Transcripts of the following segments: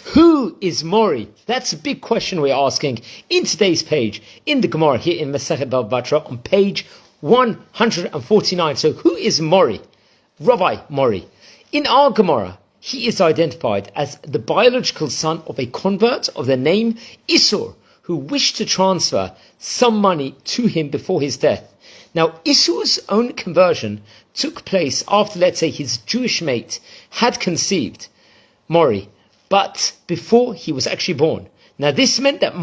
Who is Mori? That's a big question we're asking in today's page, in the Gemara here in Masechet Bava Batra on page 149. So who is Mori? Rabbi Mori. In our Gemara, he is identified as the biological son of a convert of the name Isur, who wished to transfer some money to him before his death. Now, Isur's own conversion took place after, let's say, his Jewish mate had conceived Mori, but before he was actually born. Now, this meant that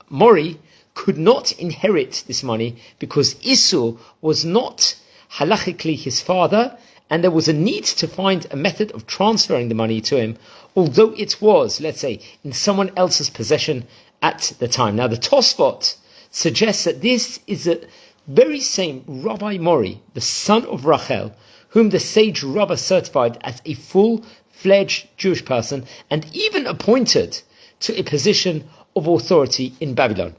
Mori could not inherit this money because Isur was not halachically his father, and there was a need to find a method of transferring the money to him, although it was, let's say, in someone else's possession at the time. Now, the Tosfot suggests that this is the very same Rabbi Mori, the son of Rachel, whom the sage Rabbah certified as a full-fledged Jewish person and even appointed to a position of authority in Babylon.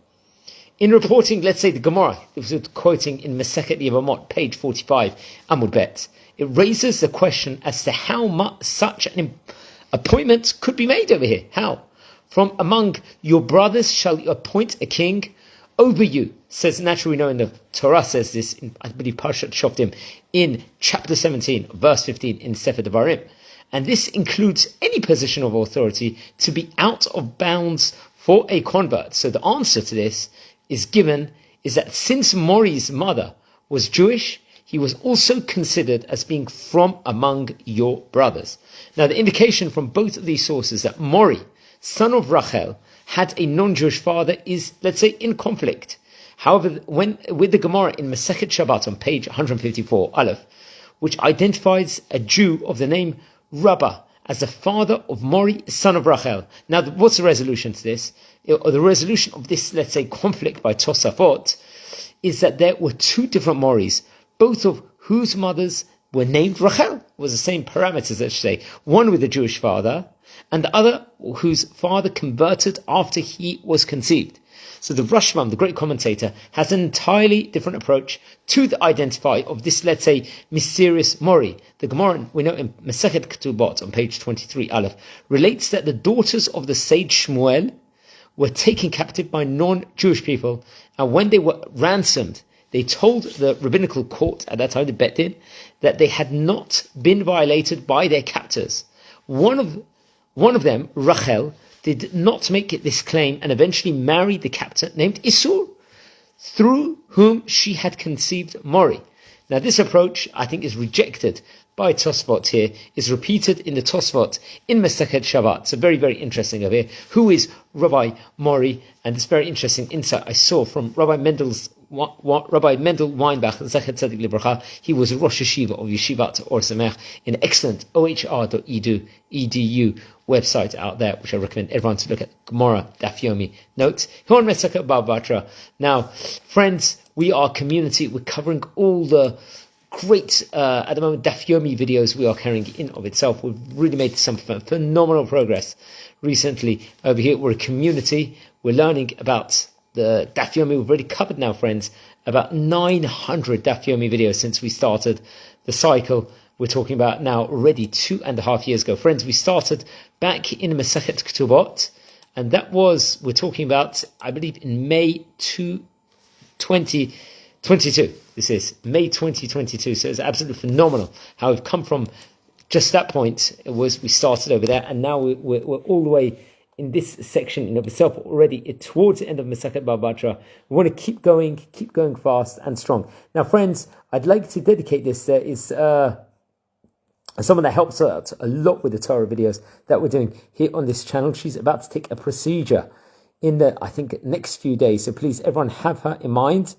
In reporting, let's say, the Gemara, it was quoting in Masechet Bava Batra, page 45, Amud Bet, it raises the question as to how much such an appointment could be made over here. How? From among your brothers shall you appoint a king over you. Says, naturally, we know in the Torah says this, in, I believe, Parshat Shoftim, in chapter 17, verse 15, in Sefer Devarim. And this includes any position of authority to be out of bounds for a convert. So the answer to this is that since Mori's mother was Jewish, he was also considered as being from among your brothers. Now, the indication from both of these sources that Mori, son of Rachel, had a non-Jewish father is, let's say, in conflict. However, with the Gemara in Masechet Shabbat on page 154, Aleph, which identifies a Jew of the name Rabbah as the father of Mori, son of Rachel. Now, what's the resolution to this? Or the resolution of this, let's say, conflict by Tosafot, is that there were two different Moris, both of whose mothers were named Rachel, was the same parameters, let's say, one with a Jewish father, and the other whose father converted after he was conceived. So the Rashbam, the great commentator, has an entirely different approach to the identify of this, let's say, mysterious Mori. The Gemara, we know in Masechet Ketubot on page 23, Aleph, relates that the daughters of the sage Shmuel were taken captive by non-Jewish people, and when they were ransomed, they told the rabbinical court at that time, the Bet Din, that they had not been violated by their captors. One of them, Rachel, did not make this claim and eventually married the captor named Isur, through whom she had conceived Mori. Now, this approach, I think, is rejected by Tosfot here, is repeated in the Tosfot in Masechet Shabbat. So very, very interesting over here. Who is Rabbi Mori? And this very interesting insight I saw from Rabbi Mendel Weinbach, Zachet Tzedek Libracha. He was Rosh Yeshiva of Yeshivat Or Samech, in an excellent ohr.edu website out there, which I recommend everyone to look at. Gemara, Daf Yomi notes. Here on Masechet Bava Batra. Now, friends, we are a community. We're covering all the great, at the moment, Daf Yomi videos we are carrying in of itself. We've really made some phenomenal progress recently over here. We're a community. We're learning about the Daf Yomi. We've already covered now, friends, about 900 Daf Yomi videos since we started the cycle. We're talking about now already 2.5 years ago. Friends, we started back in Masechet Ketubot, and that was, we're talking about, I believe, in May 2022. This is May 2022. So it's absolutely phenomenal how we've come from just that point. It was, we started over there, and now we're all the way in this section in of itself already towards the end of Masechet Bava Batra. We want to keep going fast and strong. Now, friends, I'd like to dedicate this. There is someone that helps out a lot with the Torah videos that we're doing here on this channel. She's about to take a procedure in the, I think, next few days. So please, everyone, have her in mind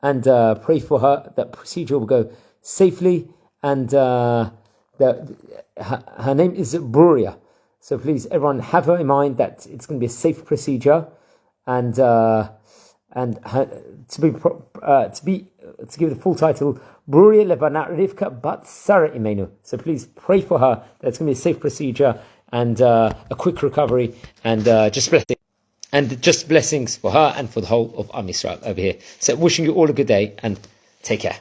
and pray for her. That procedure will go safely. And her name is Bruria. So please, everyone, have her in mind that it's going to be a safe procedure, and her, to give the full title, Bruria Levanat Rivka Bat Sarah Imenu. So please pray for her that it's going to be a safe procedure and a quick recovery, and just blessings for her and for the whole of Am Yisrael over here. So wishing you all a good day and take care.